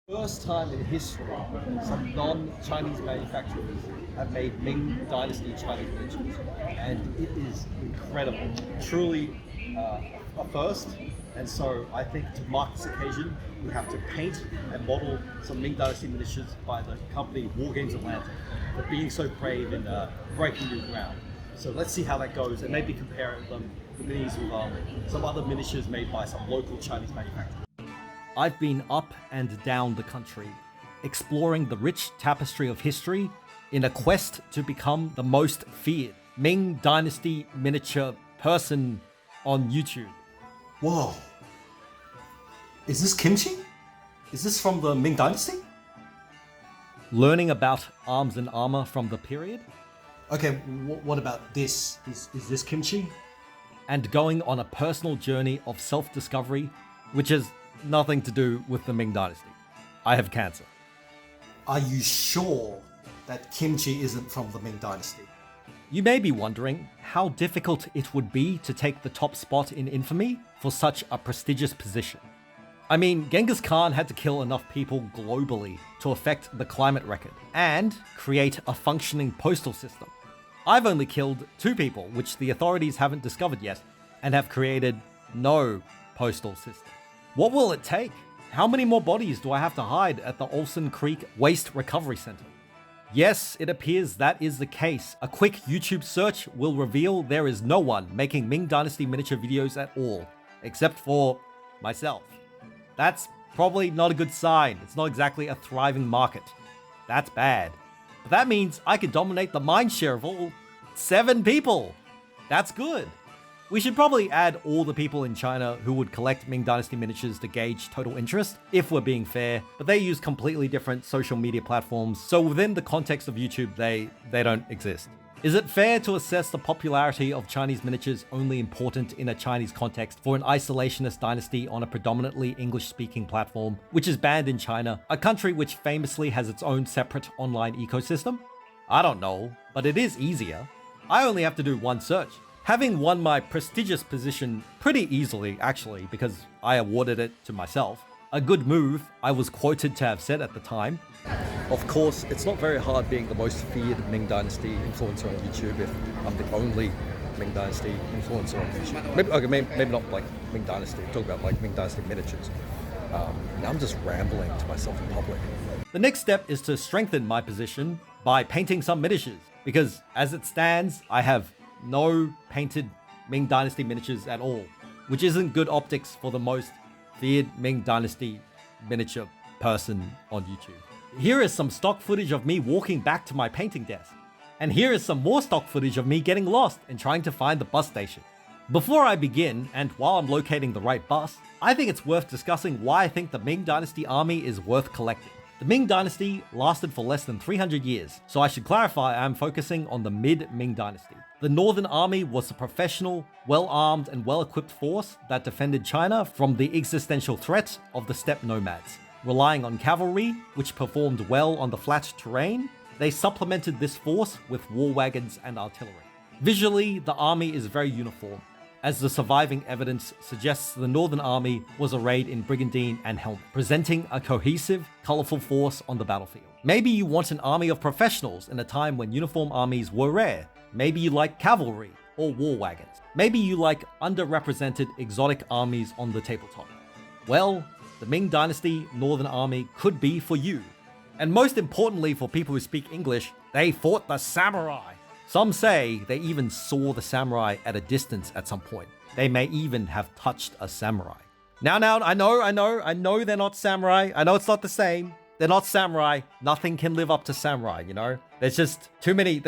First time in history, some non-Chinese manufacturers have made Ming Dynasty Chinese miniatures, and it is incredible. Truly a first, and so I think to mark this occasion, we have to paint and model some Ming Dynasty miniatures by the company Wargames Atlantic for being so brave in breaking new ground. So let's see how that goes, and maybe compare the minis with some other miniatures made by some local Chinese manufacturers. I've been up and down the country, exploring the rich tapestry of history in a quest to become the most feared Ming Dynasty miniature person on YouTube. Whoa. Is this kimchi? Is this from the Ming Dynasty? Learning about arms and armor from the period. Okay, what about this? Is this kimchi? And going on a personal journey of self-discovery, which is nothing to do with the Ming Dynasty. I have cancer. Are you sure that kimchi isn't from the Ming Dynasty? You may be wondering how difficult it would be to take the top spot in infamy for such a prestigious position. I mean, Genghis Khan had to kill enough people globally to affect the climate record and create a functioning postal system. I've only killed 2 people, which the authorities haven't discovered yet, and have created no postal system. What will it take? How many more bodies do I have to hide at the Olsen Creek Waste Recovery Center? Yes, it appears that is the case. A quick YouTube search will reveal there is no one making Ming Dynasty miniature videos at all, except for myself. That's probably not a good sign. It's not exactly a thriving market. That's bad. But that means I could dominate the mindshare of all 7 people. That's good. We should probably add all the people in China who would collect Ming Dynasty miniatures to gauge total interest, if we're being fair, but they use completely different social media platforms, so within the context of YouTube, they don't exist. Is it fair to assess the popularity of Chinese miniatures only important in a Chinese context for an isolationist dynasty on a predominantly English-speaking platform, which is banned in China, a country which famously has its own separate online ecosystem? I don't know, but it is easier. I only have to do one search. Having won my prestigious position pretty easily, actually, because I awarded it to myself. A good move, I was quoted to have said at the time. Of course, it's not very hard being the most feared Ming Dynasty influencer on YouTube if I'm the only Ming Dynasty influencer on YouTube. Maybe not like Ming Dynasty, I'm talking about like Ming Dynasty miniatures. Now I'm just rambling to myself in public. The next step is to strengthen my position by painting some miniatures, because as it stands, I have no painted Ming Dynasty miniatures at all, which isn't good optics for the most feared Ming Dynasty miniature person on YouTube. Here is some stock footage of me walking back to my painting desk. And here is some more stock footage of me getting lost and trying to find the bus station. Before I begin, and while I'm locating the right bus, I think it's worth discussing why I think the Ming Dynasty army is worth collecting. The Ming Dynasty lasted for less than 300 years, so I should clarify I'm focusing on the mid-Ming Dynasty. The Northern Army was a professional, well-armed and well-equipped force that defended China from the existential threat of the steppe nomads. Relying on cavalry, which performed well on the flat terrain, they supplemented this force with war wagons and artillery. Visually, the army is very uniform, as the surviving evidence suggests the Northern Army was arrayed in brigandine and helmet, presenting a cohesive, colourful force on the battlefield. Maybe you want an army of professionals in a time when uniform armies were rare. Maybe you like cavalry or war wagons. Maybe you like underrepresented exotic armies on the tabletop. Well, the Ming Dynasty Northern Army could be for you. And most importantly for people who speak English, they fought the samurai. Some say they even saw the samurai at a distance at some point. They may even have touched a samurai. Now, I know they're not samurai. I know it's not the same. They're not samurai. Nothing can live up to samurai, you know? There's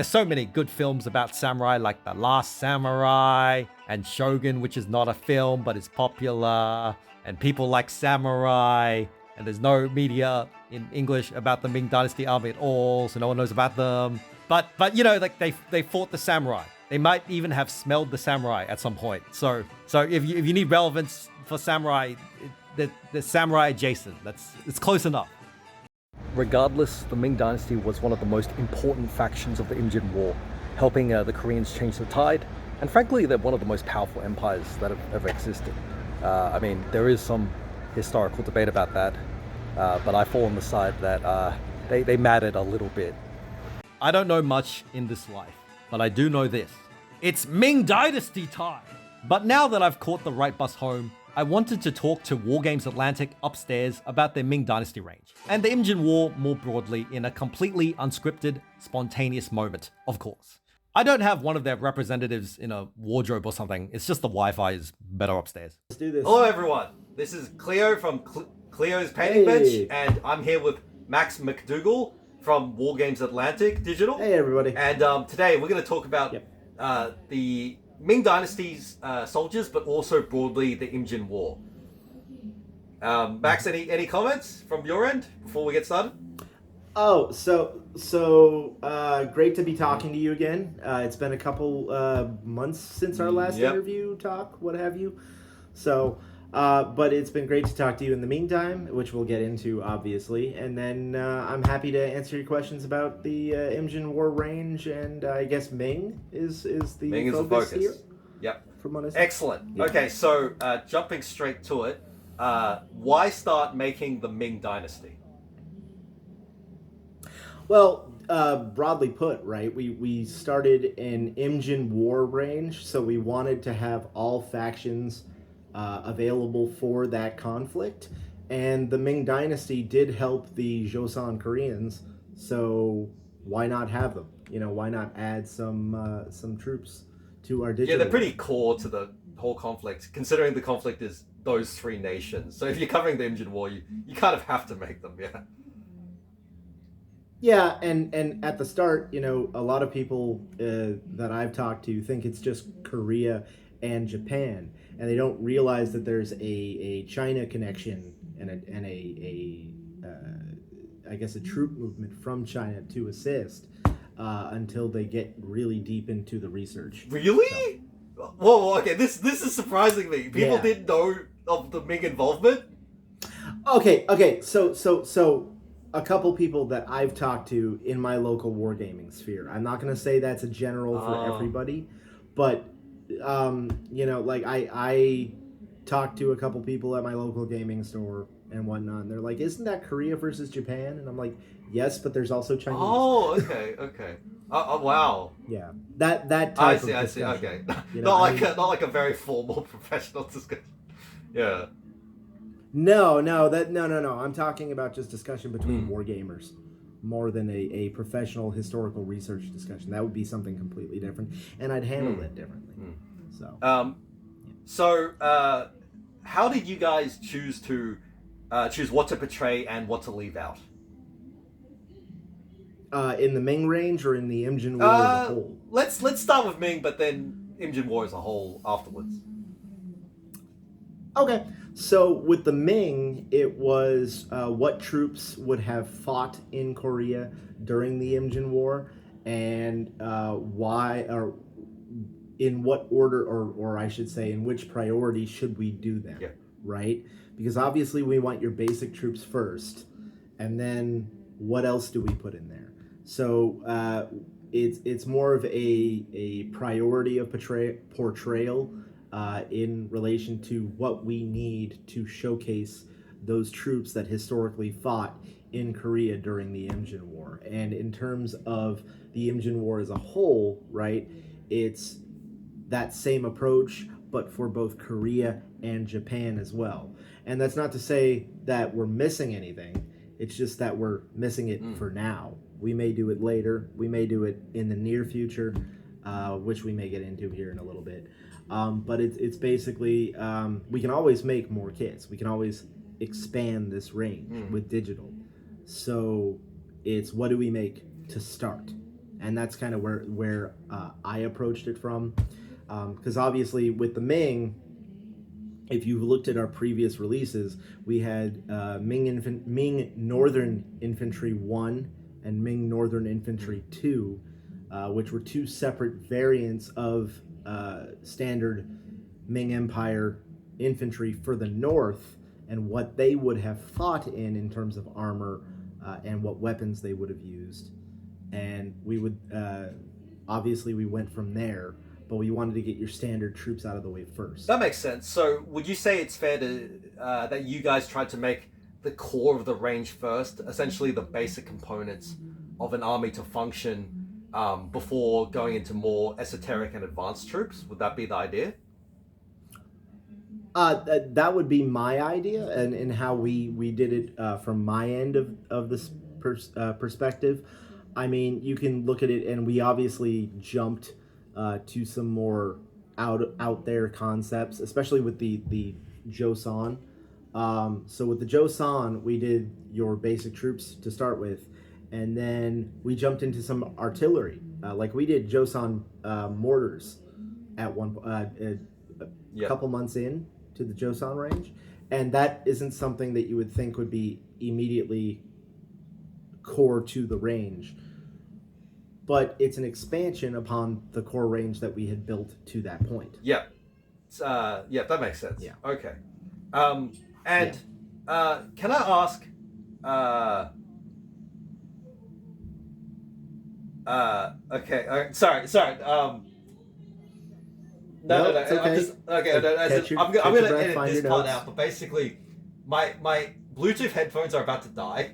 so many good films about samurai, like The Last Samurai and Shogun, which is not a film, but is popular. And people like samurai. And there's no media in English about the Ming Dynasty army at all, so no one knows about them. But you know, like they fought the samurai. They might even have smelled the samurai at some point. So if you need relevance for samurai, the samurai adjacent. It's close enough. Regardless, the Ming Dynasty was one of the most important factions of the Imjin War, helping the Koreans change the tide. And frankly, they're one of the most powerful empires that have ever existed. I mean, there is some historical debate about that. but I fall on the side that they mattered a little bit. I don't know much in this life, but I do know this. It's Ming Dynasty time! But now that I've caught the right bus home, I wanted to talk to Wargames Atlantic upstairs about their Ming Dynasty range, and the Imjin War more broadly in a completely unscripted, spontaneous moment, of course. I don't have one of their representatives in a wardrobe or something, it's just the Wi-Fi is better upstairs. Let's do this. Hello everyone, this is Cleo from Cleo's Painting Bench, and I'm here with Max McDougall from Wargames Atlantic Digital. Hey everybody. And today we're going to talk about the Ming Dynasty's soldiers, but also broadly the Imjin War. Max, any comments from your end before we get started? Oh, so great to be talking to you again. It's been a couple months since our last interview talk, what have you. So, but it's been great to talk to you in the meantime, which we'll get into obviously. And then I'm happy to answer your questions about the Imjin War range, and I guess Ming is the Ming focus is the focus. here. Yep. From what I see. Excellent. Yeah. Okay, so jumping straight to it, why start making the Ming Dynasty? Well, broadly put, right, we started an Imjin War range, so we wanted to have all factions available for that conflict, and the Ming Dynasty did help the Joseon Koreans, so why not have them? You know, why not add some troops to our digital? Yeah, they're pretty core to the whole conflict, considering the conflict is those three nations. So if you're covering the Imjin War, you kind of have to make them, yeah. Yeah, and at the start, you know, a lot of people that I've talked to think it's just Korea and Japan, and they don't realize that there's a China connection and I guess a troop movement from China to assist until they get really deep into the research. Really? So. Whoa, okay, this is surprising me. People didn't know of the Ming involvement? Okay, so a couple people that I've talked to in my local wargaming sphere. I'm not going to say that's a general for everybody, but you know, like I talked to a couple people at my local gaming store and whatnot, and they're like, "Isn't that Korea versus Japan?" And I'm like, "Yes, but there's also Chinese." Oh, okay. Oh, wow. Yeah, that type of I see. discussion. Okay, You not know, like a very formal professional discussion. Yeah. No. I'm talking about just discussion between wargamers, more than a professional historical research discussion. That would be something completely different, and I'd handle it differently. So, how did you guys choose what to portray and what to leave out? In the Ming range or in the Imjin War as a whole? Let's start with Ming, but then Imjin War as a whole afterwards. Okay, so with the Ming, it was what troops would have fought in Korea during the Imjin War, and why, or in what order, or I should say, in which priority should we do them, right? Because obviously we want your basic troops first, and then what else do we put in there? So it's more of a priority of portrayal in relation to what we need to showcase those troops that historically fought in Korea during the Imjin War. And in terms of the Imjin War as a whole, right, it's that same approach, but for both Korea and Japan as well. And that's not to say that we're missing anything, it's just that we're missing it for now. We may do it later, we may do it in the near future, which we may get into here in a little bit. But it's basically, we can always make more kits. We can always expand this range with digital. So it's what do we make to start? And that's kind of where I approached it from. Because obviously with the Ming, if you've looked at our previous releases, we had Ming Northern Infantry 1 and Ming Northern Infantry 2, which were two separate variants of standard Ming Empire infantry for the north, and what they would have fought in terms of armor and what weapons they would have used. And we would, obviously we went from there, but we wanted to get your standard troops out of the way first. That makes sense. So would you say it's fair to that you guys tried to make the core of the range first, essentially the basic components of an army to function before going into more esoteric and advanced troops. Would that be the idea? That would be my idea, and how we did it from my end of this perspective. I mean, you can look at it, and we obviously jumped to some more out there concepts, especially with the Joseon. So with the Joseon, we did your basic troops to start with, and then we jumped into some artillery. Like we did Joseon mortars at a couple months in to the Joseon range, and that isn't something that you would think would be immediately core to the range, but it's an expansion upon the core range that we had built to that point. Yeah, that makes sense. Yeah. Okay. Can I ask? Okay. Sorry. No. It's okay. I'm just okay. I'm gonna edit this part out. But basically, my Bluetooth headphones are about to die.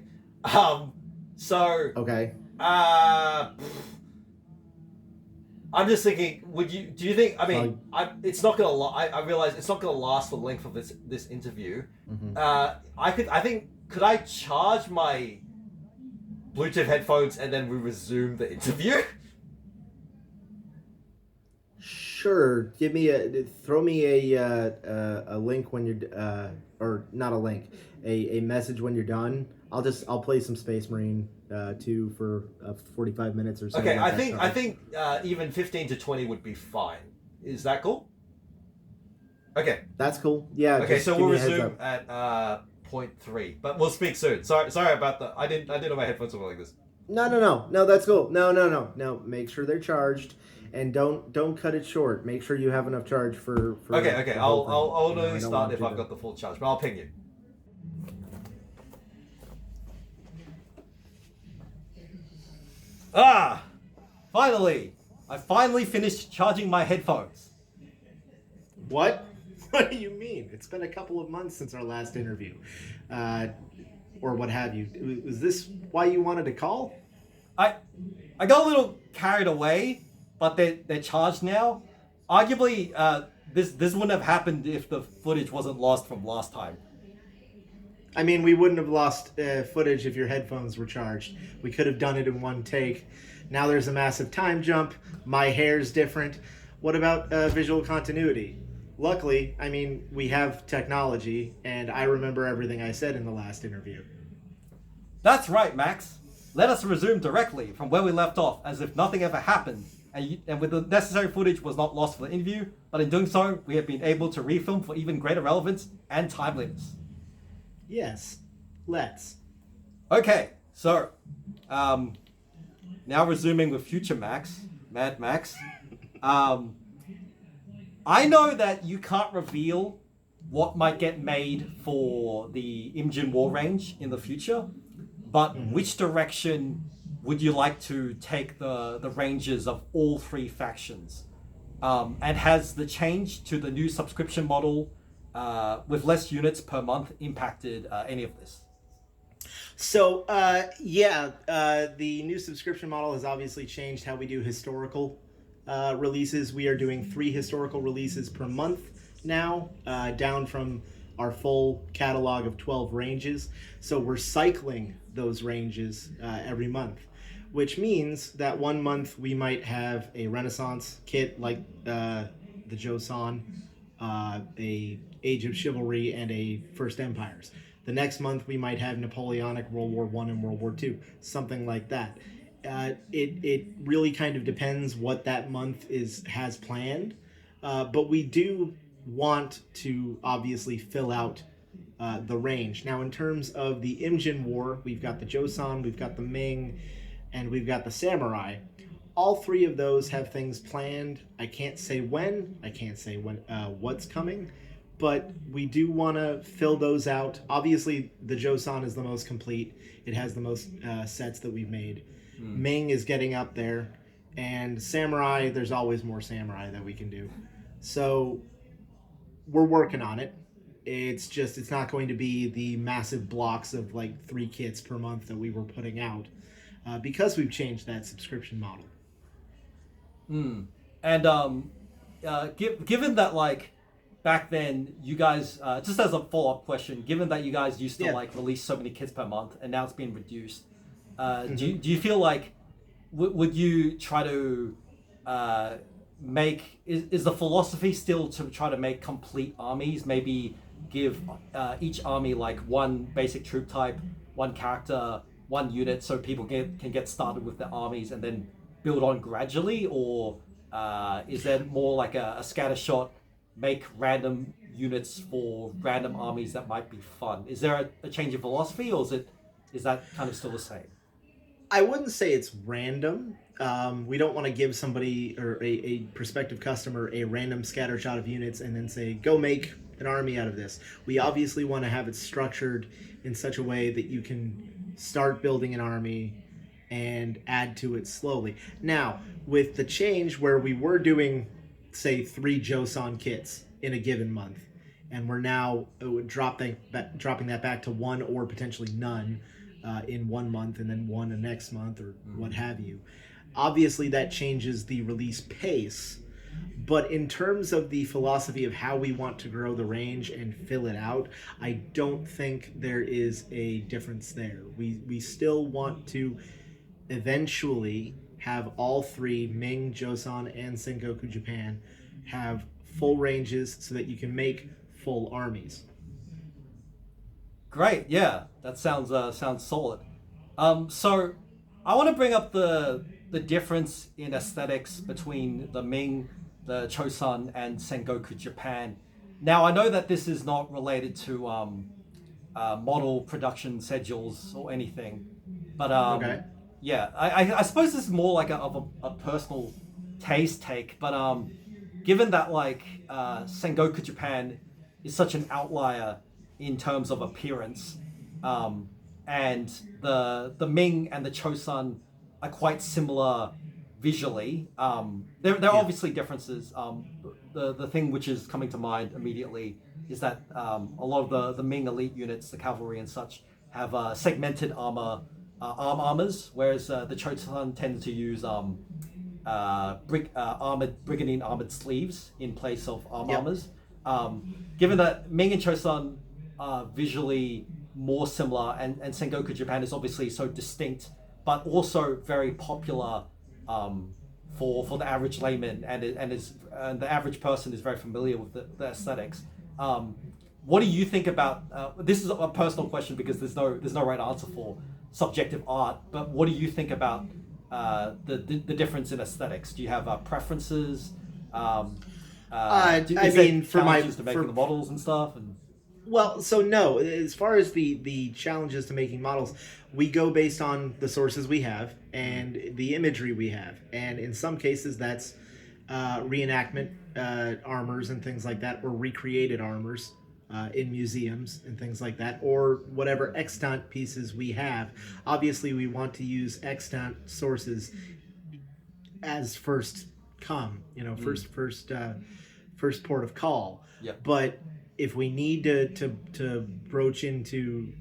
So. Okay. I'm just thinking. Do you think? I mean, it's not gonna. I realize it's not gonna last for the length of this interview. Mm-hmm. Could I charge my Bluetooth headphones and then we resume the interview? Sure. Throw me a link when you're or not a link, a message when you're done. I'll play some Space Marine 2 for 45 minutes or so. Okay, I think even 15 to 20 would be fine. Is that cool? Okay. That's cool. Yeah. Okay, so we'll resume at 0.3, but we'll speak soon. Sorry about that. I didn't know my headphones were like this. No, that's cool. No. Make sure they're charged, and don't cut it short. Make sure you have enough charge for Okay. I'll only start if I've got the full charge, but I'll ping you. Finally! I finally finished charging my headphones. What? What do you mean? It's been a couple of months since our last interview. Or what have you. Was this why you wanted to call? I got a little carried away, but they're charged now. Arguably, this wouldn't have happened if the footage wasn't lost from last time. I mean, we wouldn't have lost footage if your headphones were charged. We could have done it in one take. Now there's a massive time jump. My hair's different. What about visual continuity? Luckily, I mean, we have technology, and I remember everything I said in the last interview. That's right, Max. Let us resume directly from where we left off, as if nothing ever happened, and with the necessary footage was not lost for the interview, but in doing so, we have been able to refilm for even greater relevance and timeliness. Yes, let's. Okay, so, now resuming with future Max, Mad Max. I know that you can't reveal what might get made for the Imjin War range in the future, but which direction would you like to take the ranges of all three factions? And has the change to the new subscription model with less units per month impacted any of this? So, the new subscription model has obviously changed how we do historical releases. We are doing 3 historical releases per month now, down from our full catalog of 12 ranges. So we're cycling those ranges every month, which means that one month we might have a Renaissance kit like the Joseon, a Age of Chivalry, and a First Empires. The next month we might have Napoleonic, World War I, and World War II, something like that. It really kind of depends what that month has planned, but we do want to obviously fill out the range. Now, in terms of the Imjin War, we've got the Joseon, we've got the Ming, and we've got the Samurai. All 3 of those have things planned. I can't say when. I can't say when what's coming, but we do want to fill those out. Obviously, the Joseon is the most complete. It has the most sets that we've made. Ming is getting up there, and Samurai, there's always more Samurai that we can do. So we're working on it. It's not going to be the massive blocks of like 3 kits per month that we were putting out because we've changed that subscription model. And given that, like, back then you guys, just as a follow-up question, given that you guys used to like release so many kits per month and now it's been reduced, do you feel like would you try to make is the philosophy still to try to make complete armies, maybe give each army like one basic troop type, one character, one unit, so people can get started with their armies and then build on gradually? Or is there more like a scattershot, make random units for random armies that might be fun? Is there a change in philosophy, or is that kind of still the same? I wouldn't say it's random. We don't want to give somebody or a prospective customer a random scattershot of units and then say, go make an army out of this. We obviously want to have it structured in such a way that you can start building an army and add to it slowly. Now, with the change where we were doing, say, 3 Joseon kits in a given month, and we're now dropping that back to 1 or potentially none in 1 month, and then 1 the next month, or what have you. Obviously, that changes the release pace, but in terms of the philosophy of how we want to grow the range and fill it out, I don't think there is a difference there. We still want to eventually have all 3, Ming, Joseon, and Sengoku Japan, have full ranges so that you can make full armies. Great, yeah, that sounds solid. So I want to bring up the difference in aesthetics between the Ming, the Chosun, and Sengoku Japan. Now, I know that this is not related to model production schedules or anything, but Okay. yeah, I suppose this is more like a personal taste take. But given that like Sengoku Japan is such an outlier in terms of appearance, and the Ming and the Chosun are quite similar visually. There are obviously differences. The thing which is coming to mind immediately is that a lot of the Ming elite units, the cavalry and such, have segmented armors, whereas the Chosun tend to use brigandine armored sleeves in place of armors. Given that Ming and Chosun are visually more similar, and Sengoku Japan is obviously so distinct, but also very popular for the average layman, and the average person is very familiar with the aesthetics. What do you think about this? Is a personal question because there's no right answer for subjective art. But what do you think about the difference in aesthetics? Do you have preferences? I mean, for making the models and stuff. Well, so no, as far as the challenges to making models, we go based on the sources we have and the imagery we have. And in some cases, that's reenactment armors and things like that, or recreated armors in museums and things like that, or whatever extant pieces we have. Obviously, we want to use extant sources as first come, first port of call. Yeah. But if we need to broach into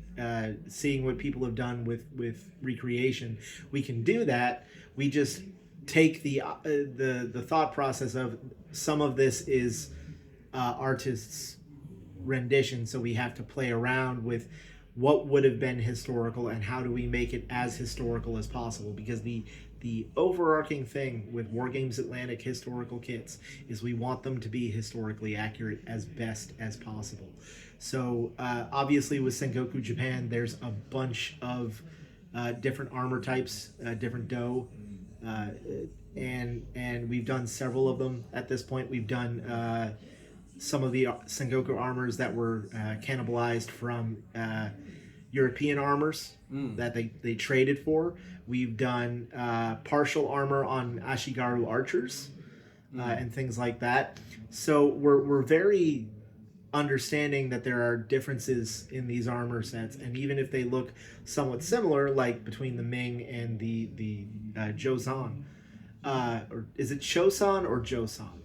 seeing what people have done with recreation, we can do that. We just take the thought process of some of this is artists' rendition, so we have to play around with what would have been historical and how do we make it as historical as possible, because the overarching thing with Wargames Atlantic historical kits is we want them to be historically accurate as best as possible. So obviously with Sengoku Japan, there's a bunch of different armor types, different dough, and we've done several of them at this point. We've done some of the Sengoku armors that were cannibalized from European armors that they traded for. We've done partial armor on Ashigaru archers and things like that. So we're very understanding that there are differences in these armor sets, and even if they look somewhat similar, like between the Ming and the Joseon, or is it Chosun or Joseon?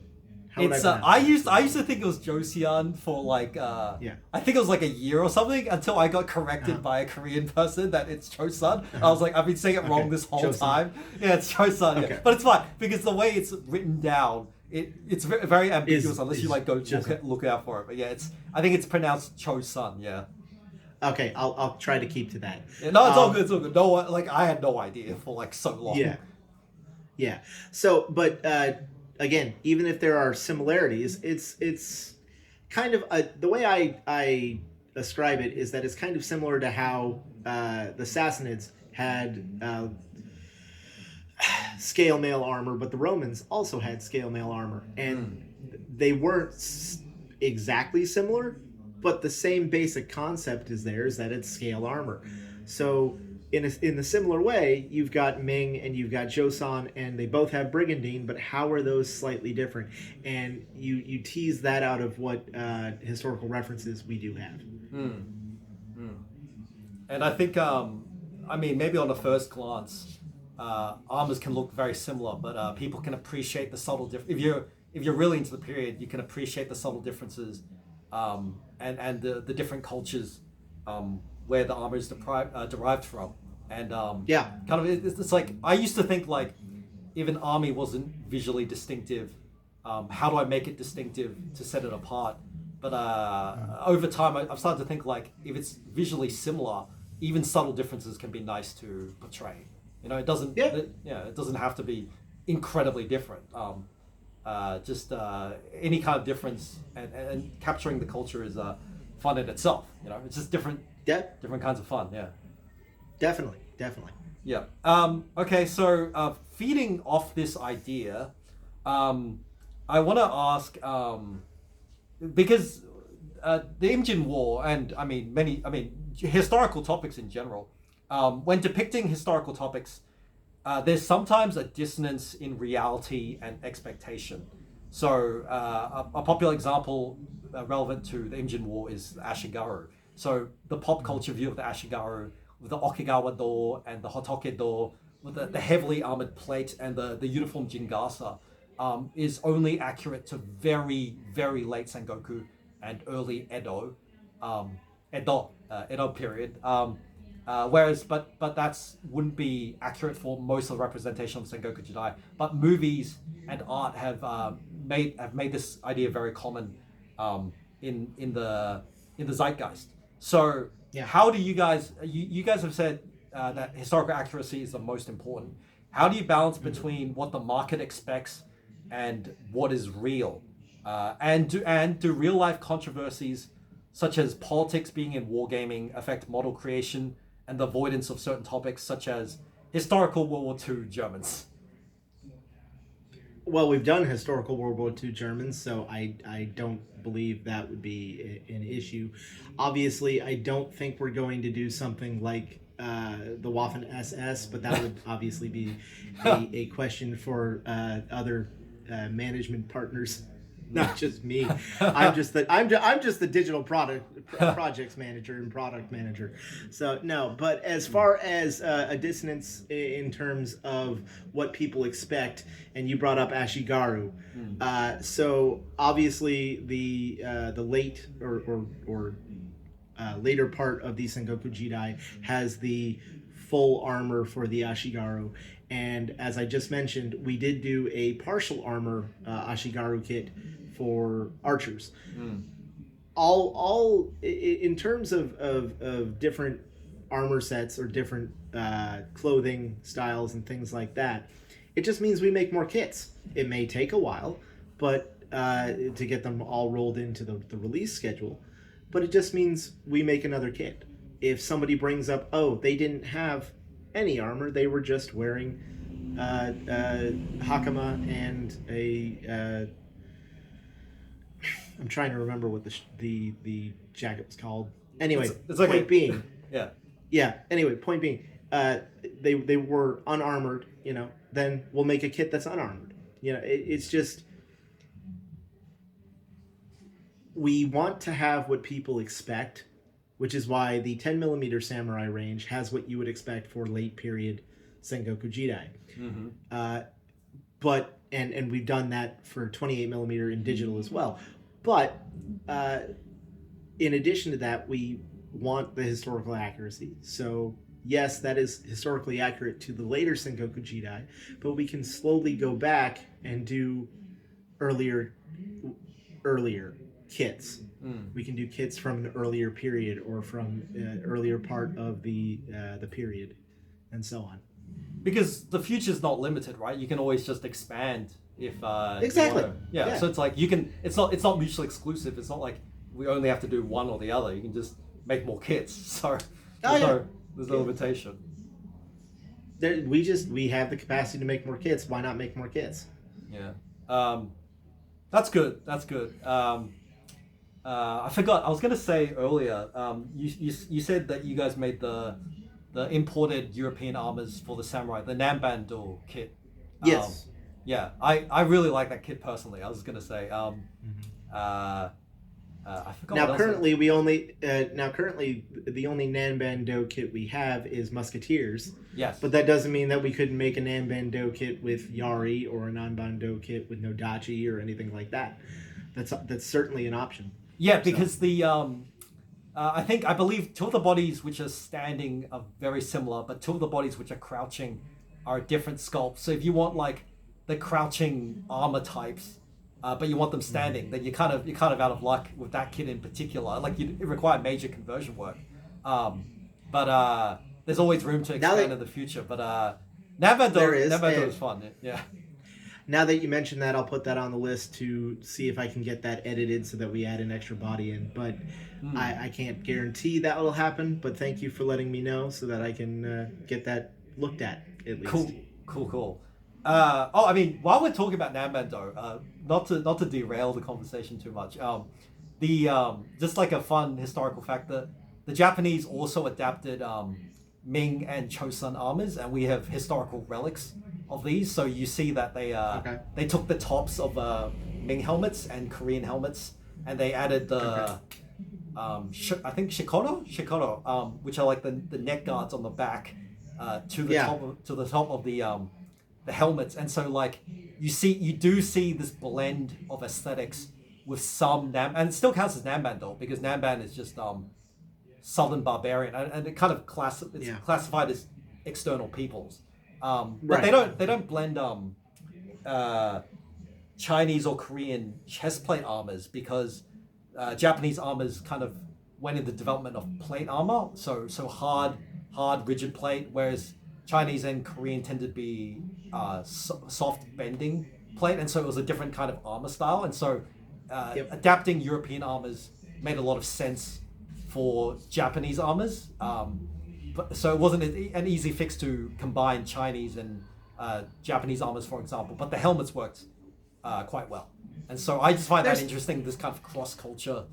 How would It's pronounce I it? used to think it was Joseon for like Yeah. I think it was like a year or something until I got corrected by a Korean person that it's Chosun. I was like, I've been saying it wrong this whole Joseon. time. Yeah, it's Chosun. Okay. Yeah. But it's fine because the way it's written down, it's very ambiguous unless you is like go Joseon. look out for it. But yeah, I think it's pronounced Chosun. Yeah. Okay, I'll try to keep to that. Yeah, no, it's all good. It's all good. No, like I had no idea for like so long. Yeah. Yeah. So, but again, even if there are similarities, it's kind of the way I ascribe it is that it's kind of similar to how the Sassanids had scale mail armor, but the Romans also had scale mail armor, and they weren't exactly similar, but the same basic concept is there, is that it's scale armor. So in a similar way, you've got Ming and you've got Joseon, and they both have brigandine, but how are those slightly different? And you tease that out of what historical references we do have. And I think, I mean, maybe on a first glance, armors can look very similar, but people can appreciate the subtle difference. If you're really into the period, you can appreciate the subtle differences, and the different cultures where the armor is derived from. And Yeah. kind of it's like I used to think like if an army wasn't visually distinctive, how do I make it distinctive to set it apart? But over time, I've started to think like if it's visually similar, even subtle differences can be nice to portray. You know, it doesn't. Yeah. It doesn't have to be incredibly different. Just any kind of difference and capturing the culture is fun in itself. You know, it's just different kinds of fun. Yeah. Definitely. Yeah. Okay. So feeding off this idea, I want to ask because the Imjin War and I mean historical topics in general. When depicting historical topics, there's sometimes a dissonance in reality and expectation. So a popular example relevant to the Imjin War is the Ashigaru. So the pop culture view of the Ashigaru with the Okigawa door and the Hotoke door with the heavily armored plate and the uniform Jingasa is only accurate to very, very late Sengoku and early Edo period. Whereas, but that's wouldn't be accurate for most of the representation of Sengoku Jidai. But movies and art have made this idea very common in the zeitgeist. So, Yeah. how do you guys? You guys have said that historical accuracy is the most important. How do you balance between what the market expects and what is real? And do real life controversies such as politics being in wargaming affect model creation and the avoidance of certain topics such as historical World War II Germans? Well, we've done historical World War II Germans, so I don't believe that would be an issue. Obviously, I don't think we're going to do something like the Waffen SS, but that would obviously be a question for other management partners, not just me. I'm just the digital projects manager and product manager. So no, but as far as a dissonance in terms of what people expect, and you brought up Ashigaru, so obviously the late or later part of the Sengoku Jidai has the full armor for the Ashigaru. And as I just mentioned, we did do a partial armor Ashigaru kit for archers. All in terms of different armor sets or different clothing styles and things like that, it just means we make more kits. It may take a while, but to get them all rolled into the release schedule, but it just means we make another kit. If somebody brings up, oh, they didn't have any armor, they were just wearing hakama and a I'm trying to remember what the jacket was called. Anyway, It's like point being, yeah. Anyway, point being, they were unarmored. Then we'll make a kit that's unarmored. It's just we want to have what people expect, which is why the 10mm samurai range has what you would expect for late period Sengoku Jidai. but and we've done that for 28 millimeter in digital as well. But in addition to that, we want the historical accuracy. So yes, that is historically accurate to the later Sengoku Jidai, but we can slowly go back and do earlier kits. We can do kits from an earlier period or from an earlier part of the period, and so on. Because the future's not limited, right? You can always just expand if exactly. You yeah. So it's like you can. It's not mutually exclusive. It's not like we only have to do one or the other. You can just make more kits. So there's no limitation. We have the capacity to make more kits. Why not make more kits? Yeah. That's good. That's good. I forgot. I was going to say earlier. You said that you guys made the imported European armors for the samurai, the Nanbando kit. Yes. Yeah. I really like that kit personally. I was going to say. I forgot. Now currently the only Nanbando kit we have is Musketeers. Yes. But that doesn't mean that we couldn't make a Nanbando kit with Yari or a Nanbando kit with Nodachi or anything like that. That's certainly an option. Yeah, because the I believe two of the bodies which are standing are very similar, but two of the bodies which are crouching are a different sculpt. So if you want like the crouching armor types, but you want them standing, then you're kind of out of luck with that kit in particular. Like it required major conversion work. But there's always room to expand in the future. But Nanbando is fun. Yeah. Now that you mentioned that, I'll put that on the list to see if I can get that edited so that we add an extra body in. But I can't guarantee that will happen. But thank you for letting me know so that I can get that looked at least. Cool. I mean, while we're talking about Nanbando, not to derail the conversation too much. Just like a fun historical fact that the Japanese also adapted Ming and Chosun armors, and we have historical relics of these. So you see that they took the tops of Ming helmets and Korean helmets, and they added the I think shikodo, which are like the neck guards on the back to the top of the helmets. And so like you do see this blend of aesthetics with some and it still counts as Nanbando because Nanban is just Southern barbarian, and it kind of classified as external peoples. But they don't blend Chinese or Korean chestplate armors because Japanese armors kind of went in the development of plate armor, so hard rigid plate, whereas Chinese and Korean tend to be soft bending plate, and so it was a different kind of armor style, and so adapting European armors made a lot of sense for Japanese armors. So it wasn't an easy fix to combine Chinese and Japanese armors, for example, but the helmets worked quite well. And so I just find that interesting, this kind of cross-culture.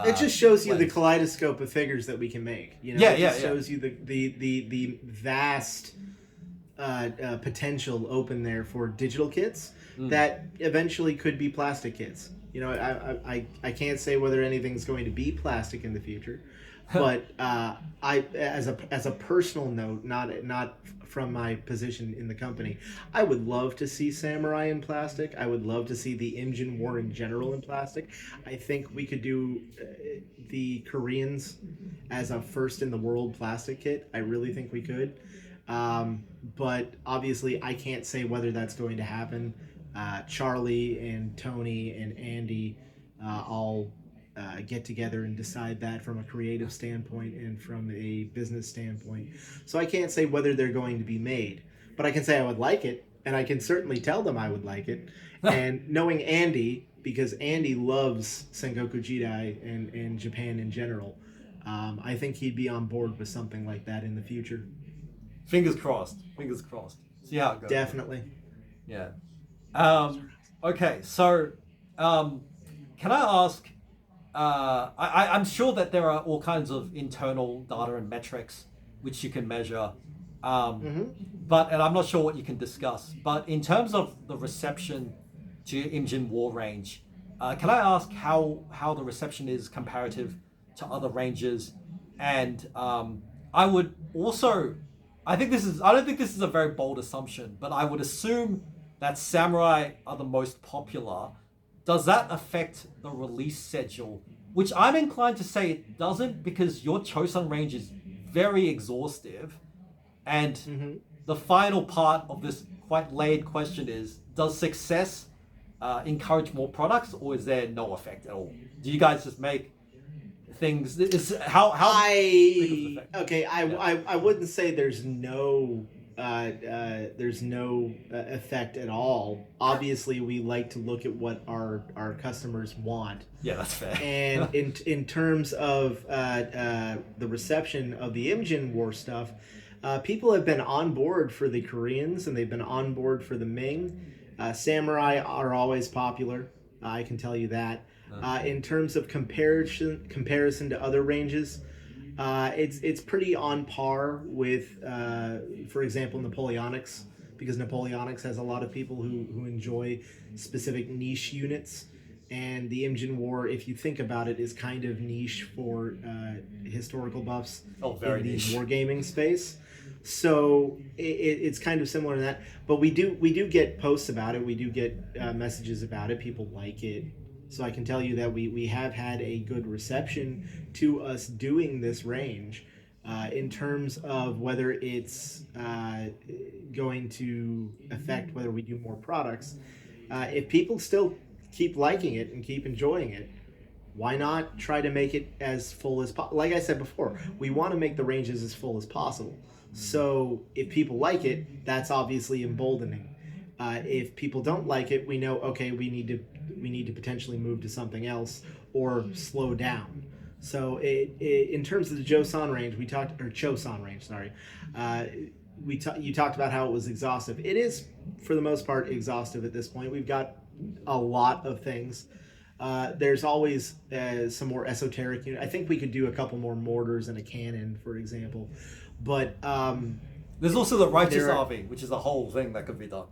It just shows you the kaleidoscope of figures that we can make. You know, it shows you the vast potential open there for digital kits that eventually could be plastic kits. You know, I can't say whether anything's going to be plastic in the future, but I as a personal note, not from my position in the company, I would love to see Samurai in plastic. I would love to see the Imjin War in general in plastic. I think we could do the Koreans as a first in the world plastic kit. I really think we could. But obviously I can't say whether that's going to happen. Charlie and Tony and Andy all get together and decide that from a creative standpoint and from a business standpoint. So I can't say whether they're going to be made, but I can say I would like it, and I can certainly tell them I would like it. And knowing Andy, because Andy loves Sengoku Jidai and Japan in general, I think he'd be on board with something like that in the future. Fingers crossed. See how it goes. Definitely. Yeah. Okay, so can I ask, I'm sure that there are all kinds of internal data and metrics which you can measure, but I'm not sure what you can discuss. But in terms of the reception to Imjin War range, can I ask how the reception is comparative to other ranges? And I would also, I don't think this is a very bold assumption, but I would assume that samurai are the most popular, does that affect the release schedule? Which I'm inclined to say it doesn't, because your Chosun range is very exhaustive. And the final part of this quite layered question is, does success encourage more products, or is there no effect at all? Do you guys just make things... how I wouldn't say there's no effect at all. Obviously, we like to look at what our customers want. Yeah, that's fair. And in terms of the reception of the Imjin War stuff, people have been on board for the Koreans and they've been on board for the Ming. Samurai are always popular. I can tell you that. In terms of comparison to other ranges, it's pretty on par with, for example, Napoleonics, because Napoleonics has a lot of people who enjoy specific niche units, and the Imjin War, if you think about it, is kind of niche for historical buffs very in the niche wargaming space. So it's kind of similar to that, but we do get posts about it. We do get messages about it. People like it. So I can tell you that we have had a good reception to us doing this range. In terms of whether it's going to affect whether we do more products, if people still keep liking it and keep enjoying it, why not try to make it as full as possible? Like I said before, we want to make the ranges as full as possible. So if people like it, that's obviously emboldening. If people don't like it, we know, okay, we need to potentially move to something else or slow down. So in terms of the Joseon range, Chosun range, sorry, you talked about how it was exhaustive. It is, for the most part, exhaustive at this point. We've got a lot of things. There's always some more esoteric unit. I think we could do a couple more mortars and a cannon, for example. But there's also the righteous RV, which is a whole thing that could be done.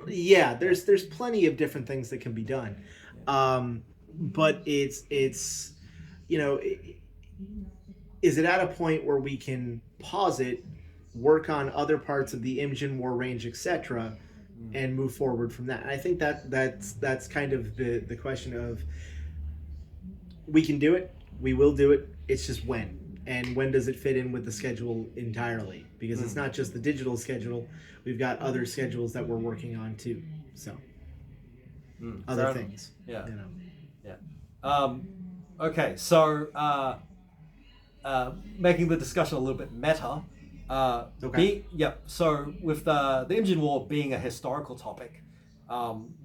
Yeah, there's plenty of different things that can be done. But it's is it at a point where we can pause it, work on other parts of the Imjin War range, etc., and move forward from that? And I think that's kind of the question of, we can do it, we will do it, it's just when. And when does it fit in with the schedule entirely? Because it's not just the digital schedule, we've got other schedules that we're working on too. So other things. Yeah. Yeah. Okay, so making the discussion a little bit meta. Okay. So with the Imjin War being a historical topic,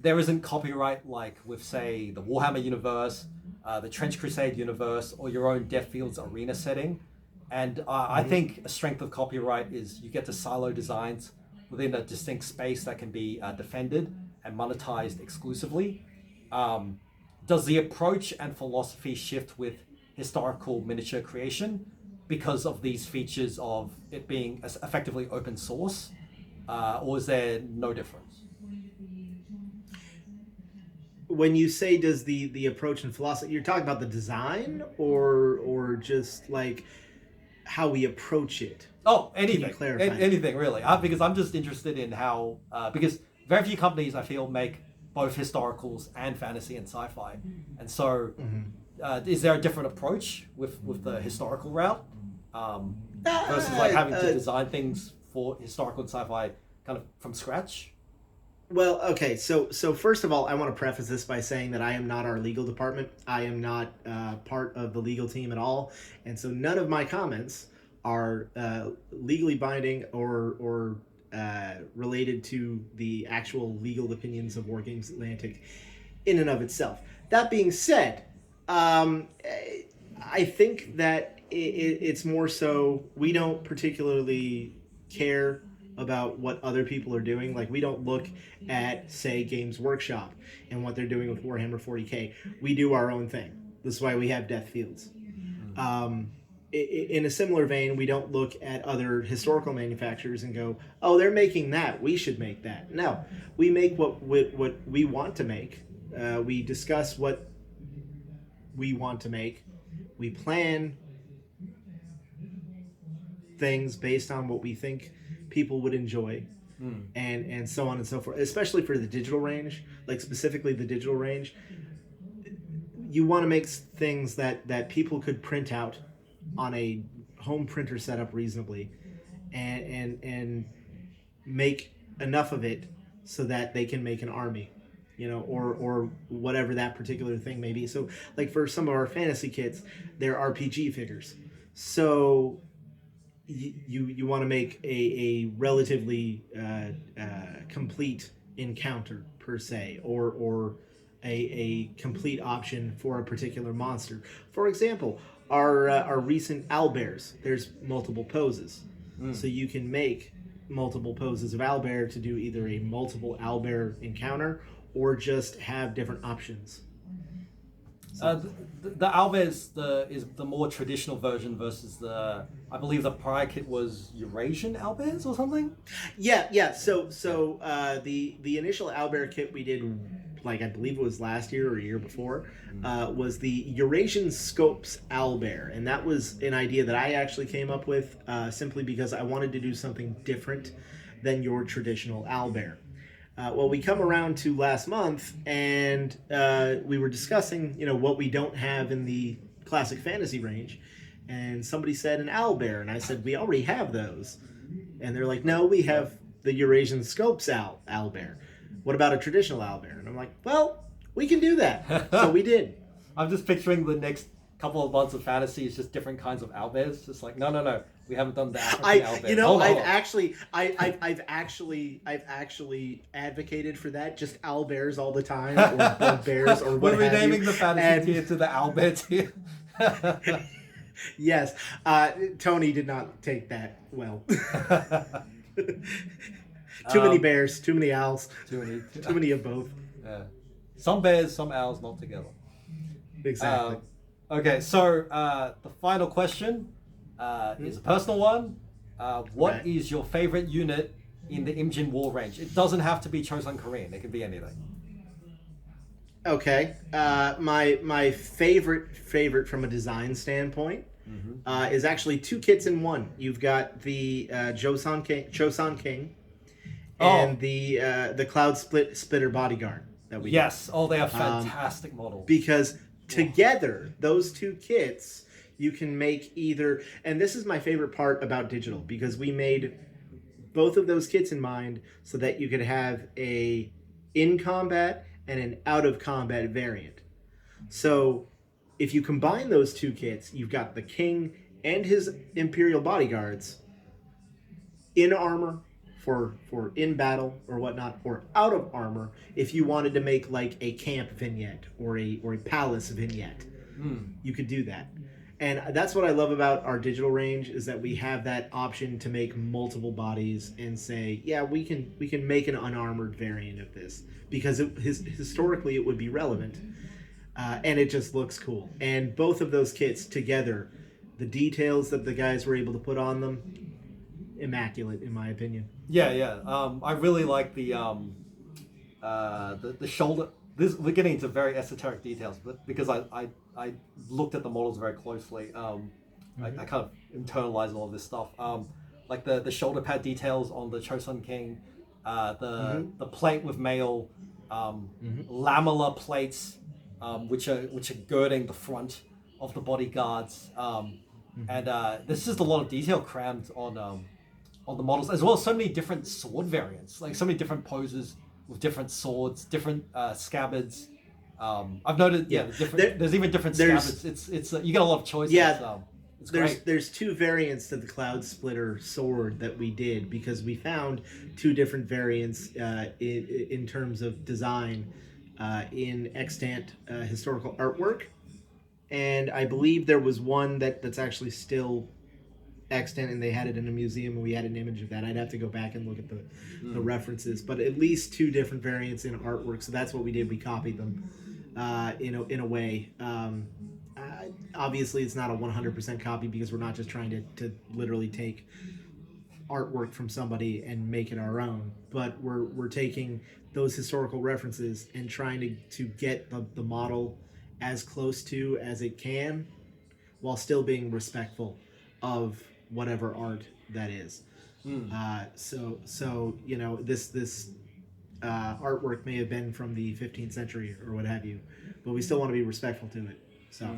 there isn't copyright like with, say, the Warhammer universe, the Trench Crusade universe, or your own Death Fields arena setting. And I think a strength of copyright is you get to silo designs within a distinct space that can be defended and monetized exclusively. Does the approach and philosophy shift with historical miniature creation because of these features of it being effectively open source, or is there no difference? When you say does the approach and philosophy, you're talking about the design or just like how we approach it? Oh, anything. Can you clarify? Anything really. Because I'm just interested in how, because very few companies I feel make both historicals and fantasy and sci-fi. And so is there a different approach with the historical route versus like having to design things for historical and sci-fi kind of from scratch? Well, okay, so first of all, I want to preface this by saying that I am not our legal department. I am not part of the legal team at all, and so none of my comments are legally binding or related to the actual legal opinions of Wargames Atlantic in and of itself. That being said, I think that it's more so we don't particularly care about what other people are doing. Like, we don't look at, say, Games Workshop and what they're doing with Warhammer 40k. We do our own thing. This is why we have Death Fields. In a similar vein, we don't look at other historical manufacturers and go, oh, they're making that, we should make that. No, we make what we want to make. We discuss what we want to make. We plan things based on what we think people would enjoy, and so on and so forth. Especially for the digital range, like specifically the digital range, you want to make things that people could print out on a home printer setup reasonably, and make enough of it so that they can make an army, or whatever that particular thing may be. So like for some of our fantasy kits, they're RPG figures. So you want to make a relatively complete encounter per se, or a complete option for a particular monster. For example, our recent owlbears, there's multiple poses. So you can make multiple poses of owlbear to do either a multiple owlbear encounter or just have different options. The owlbear is the more traditional version versus I believe the prior kit was Eurasian owlbears or something. Yeah. So the initial owlbear kit we did, like I believe it was last year or a year before, was the Eurasian Scopes owlbear, and that was an idea that I actually came up with simply because I wanted to do something different than your traditional owlbear. Well, we come around to last month, and we were discussing, what we don't have in the classic fantasy range, and somebody said an owlbear, and I said, we already have those. And they're like, no, we have the Eurasian Scopes owlbear. What about a traditional owlbear? And I'm like, well, we can do that. So we did. I'm just picturing the next couple of months of fantasy is just different kinds of owlbears. Just like, no. We haven't done the African owlbear. I've actually advocated for that. Just owlbears all the time, or bugbears, or what have you. We're renaming the fantasy tier to the owlbear tier. Yes, Tony did not take that well. Too many bears, too many owls, too many of both. Yeah. Some bears, some owls, not together. Exactly. Okay, so the final question is a personal one. What is your favorite unit in the Imjin War range? It doesn't have to be Joseon Korean. It can be anything. Okay. My favorite from a design standpoint is actually two kits in one. You've got the Joseon King and the Cloud Splitter Bodyguard that we did. Oh, they are fantastic models. Because together, those two kits, you can make either, and this is my favorite part about digital, because we made both of those kits in mind so that you could have a in combat and an out of combat variant. So if you combine those two kits, you've got the king and his Imperial bodyguards in armor for in battle or whatnot, or out of armor if you wanted to make like a camp vignette or a palace vignette. You could do that. And that's what I love about our digital range, is that we have that option to make multiple bodies and say, yeah, we can make an unarmored variant of this, because historically it would be relevant, and it just looks cool. And both of those kits together, the details that the guys were able to put on them, immaculate in my opinion. Yeah. I really like the shoulder. We're getting into very esoteric details, but because I looked at the models very closely, I kind of internalized all of this stuff. Like the shoulder pad details on the Joseon King, the plate with mail, lamellar plates, which are girding the front of the bodyguards, and there's just a lot of detail crammed on the models, as well as so many different sword variants, like so many different poses with different swords, different scabbards. I've noted, there's even different scabbards. It's you get a lot of choices. Yeah, it's great. There's two variants to the Cloud Splitter sword that we did, because we found two different variants in terms of design in extant historical artwork, and I believe there was one that's actually still extant, and they had it in a museum, and we had an image of that. I'd have to go back and look at the references, but at least two different variants in artwork. So that's what we did. We copied them in a way. Obviously, it's not a 100% copy, because we're not just trying to literally take artwork from somebody and make it our own, but we're taking those historical references and trying to get the model as close to as it can, while still being respectful of whatever art that is. So you know, this artwork may have been from the 15th century or what have you, but we still want to be respectful to it. So.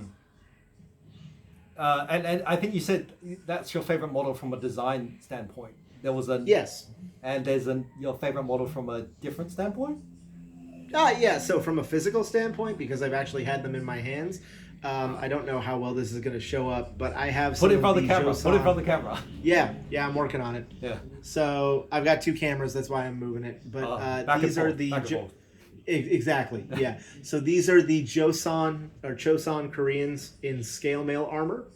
And I think you said that's your favorite model from a design standpoint. There was a Yes. And there's your favorite model from a different standpoint. Yeah. So from a physical standpoint, because I've actually had them in my hands, I don't know how well this is going to show up, but I have Put it in front of the camera. Put it in front of the camera. Yeah, I'm working on it. Yeah. So I've got two cameras. That's why I'm moving it. But these are the exactly. Yeah. So these are the Joseon Koreans in scale mail armor.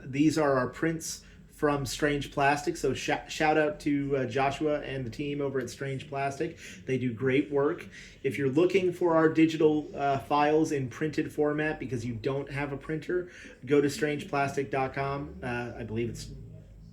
These are our prints from Strange Plastic. So shout out to Joshua and the team over at Strange Plastic. They do great work. If you're looking for our digital files in printed format because you don't have a printer, go to strangeplastic.com. I believe it's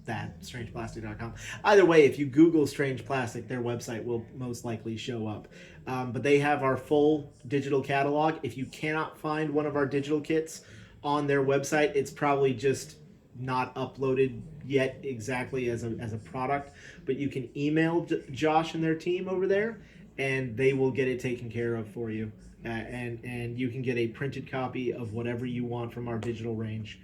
strangeplastic.com. Either way, if you Google Strange Plastic, their website will most likely show up. But they have our full digital catalog. If you cannot find one of our digital kits on their website, it's probably just not uploaded yet exactly as a product, but you can email Josh and their team over there and they will get it taken care of for you, and you can get a printed copy of whatever you want from our digital range.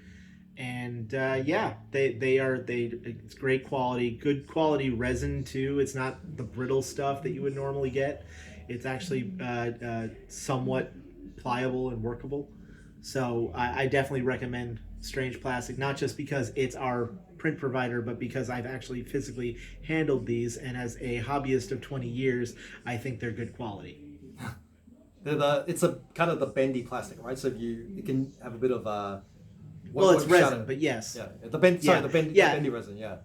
And it's great quality, good quality resin too. It's not the brittle stuff that you would normally get. It's actually somewhat pliable and workable. So I definitely recommend Strange Plastic, not just because it's our print provider, but because I've actually physically handled these, and as a hobbyist of 20 years, I think they're good quality. It's a kind of the bendy plastic, right? So it can have a bit of it's resin, but yes. Yeah, the bendy resin, yeah.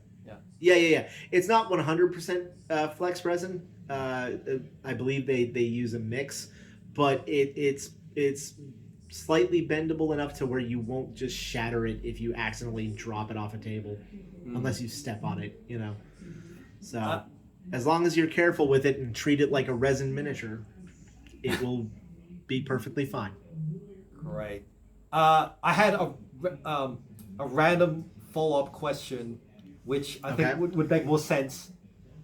It's not 100% flex resin. I believe they use a mix, but it's slightly bendable enough to where you won't just shatter it if you accidentally drop it off a table, unless you step on it, you know. So as long as you're careful with it and treat it like a resin miniature, it will be perfectly fine. Great. I had a random follow-up question, which I think would make more sense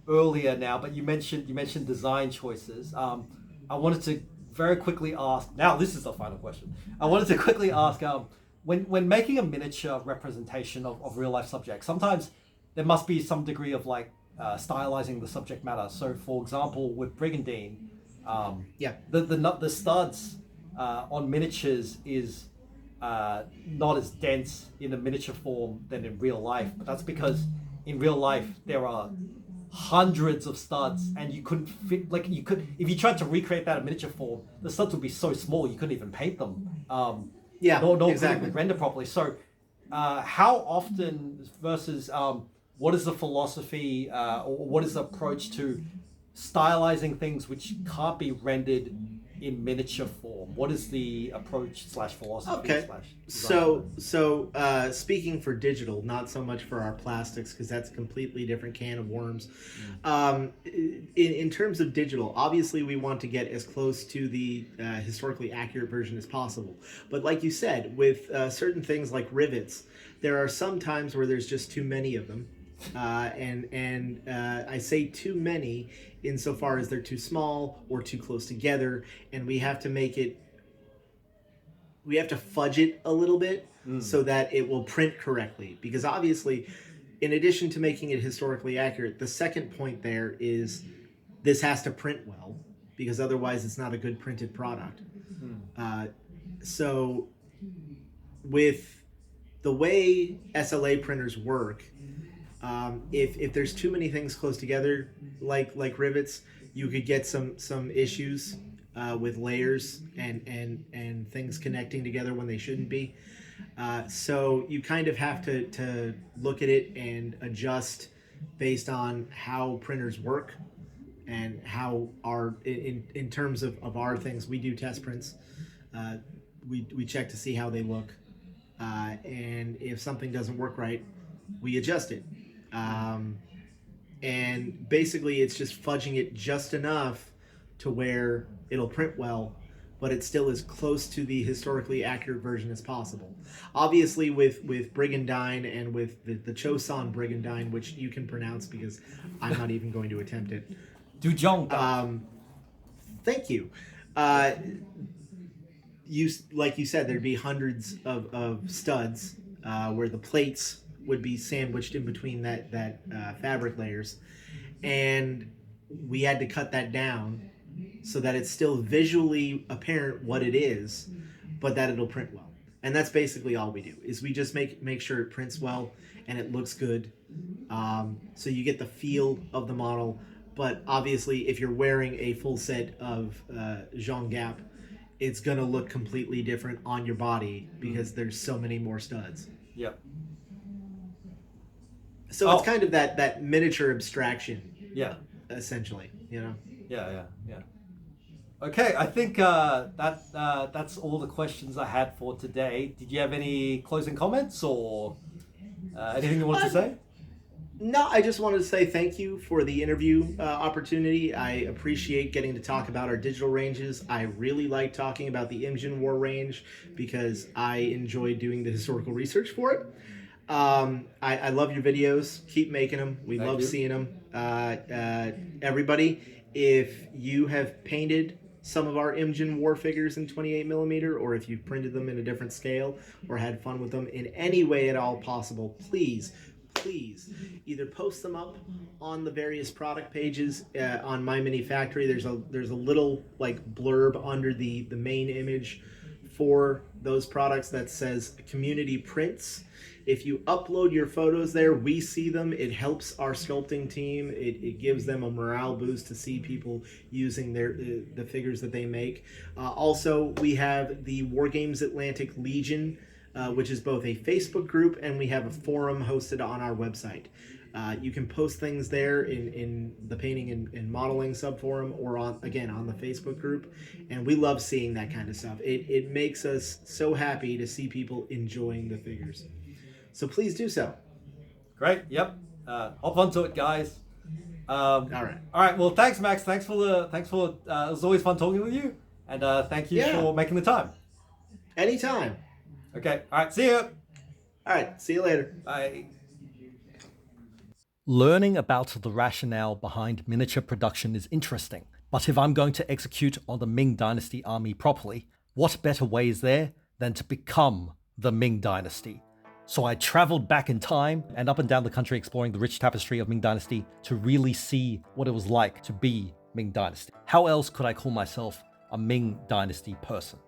earlier now, but you mentioned design choices. I wanted to very quickly ask, now this is the final question. I wanted to quickly ask, when making a miniature representation of real life subjects, sometimes there must be some degree of stylizing the subject matter. So for example, with Brigandine, the studs on miniatures is not as dense in a miniature form than in real life, but that's because in real life there are hundreds of studs, and you couldn't fit, if you tried to recreate that in miniature form, the studs would be so small you couldn't even paint them. Exactly. Render properly. So how often versus what is the philosophy or what is the approach to stylizing things which can't be rendered in miniature form? What is the approach / philosophy? Okay. So speaking for digital, not so much for our plastics, because that's a completely different can of worms. In terms of digital, obviously we want to get as close to the historically accurate version as possible. But like you said, with certain things like rivets, there are some times where there's just too many of them. And I say too many insofar as they're too small or too close together, and we have to fudge it a little bit so that it will print correctly. Because obviously, in addition to making it historically accurate, the second point there is this has to print well, because otherwise it's not a good printed product. So with the way SLA printers work, if there's too many things close together, like rivets, you could get some issues with layers and things connecting together when they shouldn't be. So you kind of have to look at it and adjust based on how printers work and how in terms of our things, we do test prints. We check to see how they look, and if something doesn't work right, we adjust it. And basically it's just fudging it just enough to where it'll print well, but it's still as close to the historically accurate version as possible. Obviously, with Brigandine and with the Joseon Brigandine, which you can pronounce because I'm not even going to attempt it. Dujong. Thank you. Like you said, there'd be hundreds of studs where the plates would be sandwiched in between that fabric layers, and we had to cut that down so that it's still visually apparent what it is, but that it'll print well. And that's basically all we do, is we just make sure it prints well and it looks good, so you get the feel of the model. But obviously, if you're wearing a full set of Jean Gap, it's going to look completely different on your body because there's so many more studs. Yep. So it's kind of that miniature abstraction. Yeah. Essentially, Yeah. Okay, I think that's all the questions I had for today. Did you have any closing comments or anything you want to say? No, I just wanted to say thank you for the interview opportunity. I appreciate getting to talk about our digital ranges. I really like talking about the Imjin War range because I enjoy doing the historical research for it. I love your videos. Keep making them. We love seeing them. Everybody, if you have painted some of our Imjin War figures in 28mm, or if you've printed them in a different scale or had fun with them in any way at all possible, please either post them up on the various product pages on My Mini Factory. There's a little like blurb under the main image for those products that says community prints. If you upload your photos there, we see them. It helps our sculpting team. It gives them a morale boost to see people using the figures that they make. Also, we have the Wargames Atlantic Legion, which is both a Facebook group, and we have a forum hosted on our website. You can post things there in the painting and modeling subforum, or on the Facebook group, and we love seeing that kind of stuff. It makes us so happy to see people enjoying the figures. So please do so. Great. Yep. Hop onto it, guys. All right. Well, thanks, Max. Thanks for it was always fun talking with you, and thank you for making the time. Anytime. Okay. All right. See you. All right. See you later. Bye. Learning about the rationale behind miniature production is interesting, but if I'm going to execute on the Ming Dynasty army properly, what better way is there than to become the Ming Dynasty? So I traveled back in time and up and down the country exploring the rich tapestry of Ming Dynasty to really see what it was like to be Ming Dynasty. How else could I call myself a Ming Dynasty person?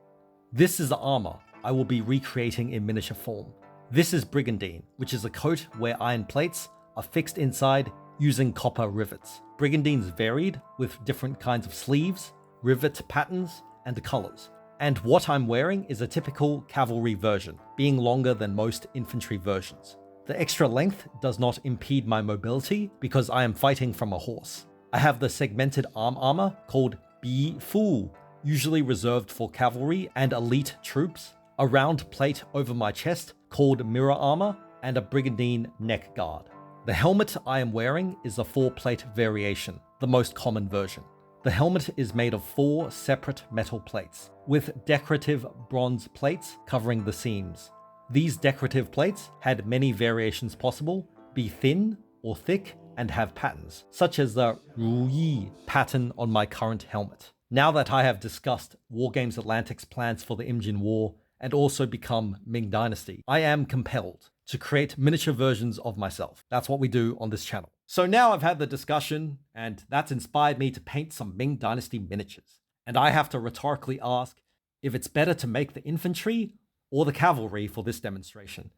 This is the armor I will be recreating in miniature form. This is Brigandine, which is a coat where iron plates are fixed inside using copper rivets. Brigandine's varied with different kinds of sleeves, rivet patterns, and colors. And what I'm wearing is a typical cavalry version, being longer than most infantry versions. The extra length does not impede my mobility because I am fighting from a horse. I have the segmented arm armor called Bi Fu, usually reserved for cavalry and elite troops, a round plate over my chest called mirror armor, and a brigandine neck guard. The helmet I am wearing is a 4-plate variation, the most common version. The helmet is made of 4 separate metal plates, with decorative bronze plates covering the seams. These decorative plates had many variations possible, be thin or thick, and have patterns, such as the Ruyi pattern on my current helmet. Now that I have discussed Wargames Atlantic's plans for the Imjin War and also become Ming Dynasty, I am compelled to create miniature versions of myself. That's what we do on this channel. So now I've had the discussion, and that's inspired me to paint some Ming Dynasty miniatures. And I have to rhetorically ask if it's better to make the infantry or the cavalry for this demonstration.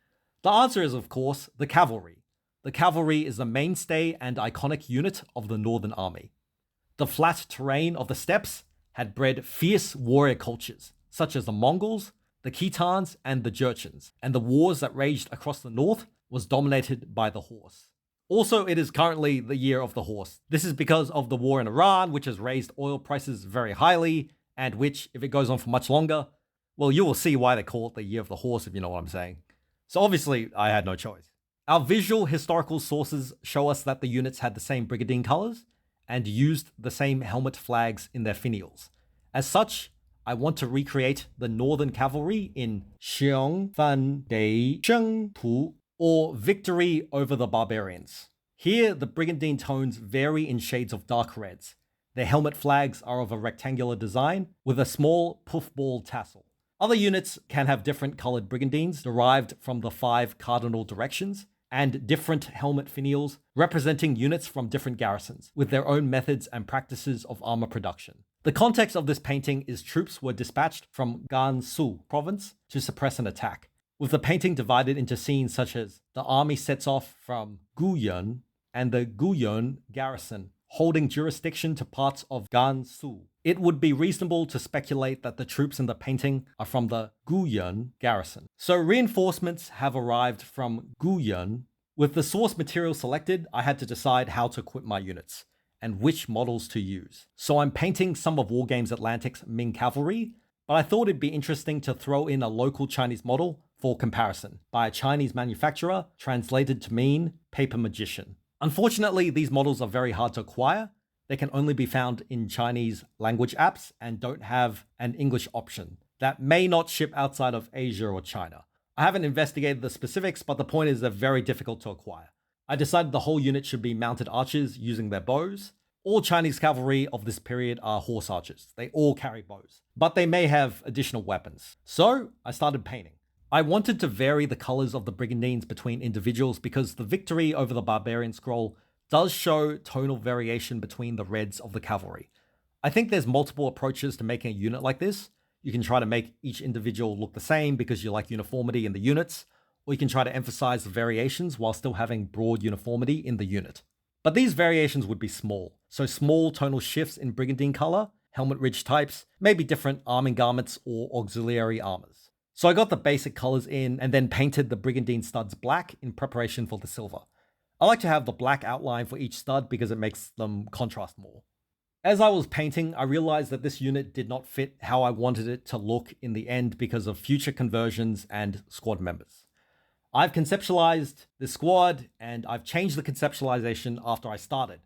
The answer is, of course, the cavalry. The cavalry is the mainstay and iconic unit of the Northern Army. The flat terrain of the steppes had bred fierce warrior cultures, such as the Mongols, the Khitans, and the Jurchens, and the wars that raged across the north was dominated by the horse. Also, it is currently the year of the horse. This is because of the war in Iran, which has raised oil prices very highly, and which, if it goes on for much longer, well, you will see why they call it the year of the horse, if you know what I'm saying. So obviously, I had no choice. Our visual historical sources show us that the units had the same brigandine colors and used the same helmet flags in their finials. As such, I want to recreate the Northern Cavalry in Xiong Fan Dei Sheng Tu, or Victory over the Barbarians. Here, the brigandine tones vary in shades of dark reds. Their helmet flags are of a rectangular design with a small puffball tassel. Other units can have different colored brigandines derived from the 5 cardinal directions, and different helmet finials representing units from different garrisons, with their own methods and practices of armor production. The context of this painting is troops were dispatched from Gansu province to suppress an attack, with the painting divided into scenes such as the army sets off from Guyun and the Guyun garrison holding jurisdiction to parts of Gansu. It would be reasonable to speculate that the troops in the painting are from the Guyun garrison. So reinforcements have arrived from Guyun. With the source material selected, I had to decide how to equip my units and which models to use. So I'm painting some of Wargames Atlantic's Ming Cavalry, but I thought it'd be interesting to throw in a local Chinese model for comparison by a Chinese manufacturer translated to mean paper magician. Unfortunately, these models are very hard to acquire. They can only be found in Chinese language apps and don't have an English option that may not ship outside of Asia or China. I haven't investigated the specifics, but the point is they're very difficult to acquire. I decided the whole unit should be mounted archers using their bows. All Chinese cavalry of this period are horse archers. They all carry bows, but they may have additional weapons. So I started painting. I wanted to vary the colors of the brigandines between individuals because the Victory over the Barbarian scroll does show tonal variation between the reds of the cavalry. I think there's multiple approaches to making a unit like this. You can try to make each individual look the same because you like uniformity in the units, or you can try to emphasize the variations while still having broad uniformity in the unit. But these variations would be small, so small tonal shifts in brigandine color, helmet ridge types, maybe different arming garments or auxiliary armors. So I got the basic colors in and then painted the brigandine studs black in preparation for the silver. I like to have the black outline for each stud because it makes them contrast more. As I was painting, I realized that this unit did not fit how I wanted it to look in the end because of future conversions and squad members. I've conceptualized this squad and I've changed the conceptualization after I started.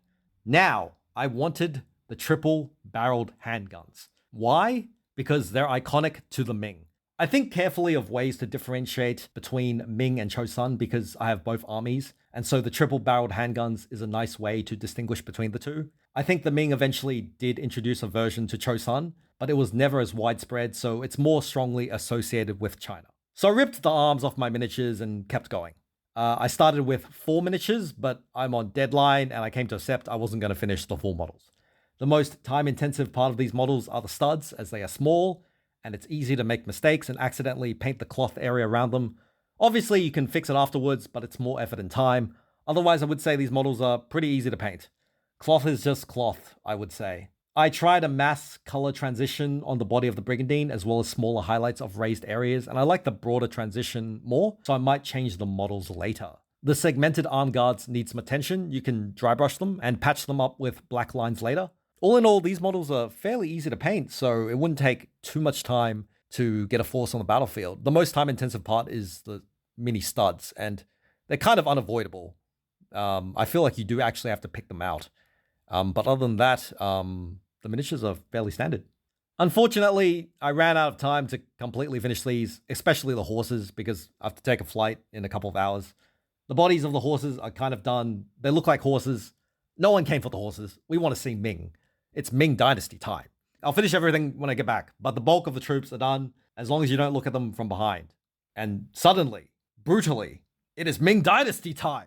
Now, I wanted the triple-barreled handguns. Why? Because they're iconic to the Ming. I think carefully of ways to differentiate between Ming and Chosun because I have both armies, and so the triple-barreled handguns is a nice way to distinguish between the two. I think the Ming eventually did introduce a version to Chosun, but it was never as widespread, so it's more strongly associated with China. So I ripped the arms off my miniatures and kept going. I started with 4 miniatures, but I'm on deadline and I came to accept I wasn't going to finish the full models. The most time-intensive part of these models are the studs, as they are small, and it's easy to make mistakes and accidentally paint the cloth area around them. Obviously, you can fix it afterwards, but it's more effort and time. Otherwise, I would say these models are pretty easy to paint. Cloth is just cloth, I would say. I tried a mass color transition on the body of the brigandine, as well as smaller highlights of raised areas, and I like the broader transition more, so I might change the models later. The segmented arm guards need some attention. You can dry brush them and patch them up with black lines later. All in all, these models are fairly easy to paint, so it wouldn't take too much time to get a force on the battlefield. The most time-intensive part is the mini studs, and they're kind of unavoidable. I feel like you do actually have to pick them out. But other than that, the miniatures are fairly standard. Unfortunately, I ran out of time to completely finish these, especially the horses, because I have to take a flight in a couple of hours. The bodies of the horses are kind of done. They look like horses. No one came for the horses. We want to see Ming. It's Ming Dynasty time. I'll finish everything when I get back, but the bulk of the troops are done as long as you don't look at them from behind. And suddenly, brutally, it is Ming Dynasty time.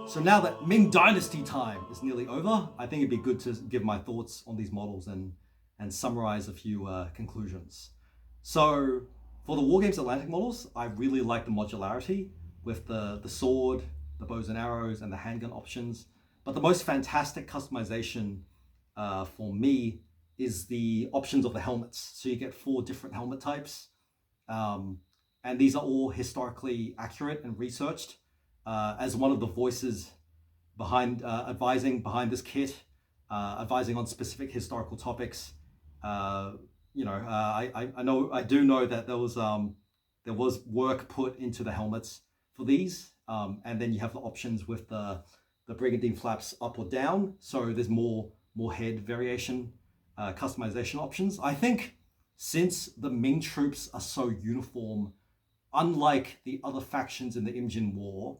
So now that Ming Dynasty time is nearly over, I think it'd be good to give my thoughts on these models and summarize a few conclusions. So for the Wargames Atlantic models, I really like the modularity with the sword, the bows and arrows, and the handgun options. But the most fantastic customization for me is the options of the helmets. So you get 4 different helmet types. And these are all historically accurate and researched. As one of the voices behind advising behind this kit, advising on specific historical topics, I do know that there was work put into the helmets for these, and then you have the options with the brigandine flaps up or down. So there's more head variation, customization options. I think since the Ming troops are so uniform, unlike the other factions in the Imjin War,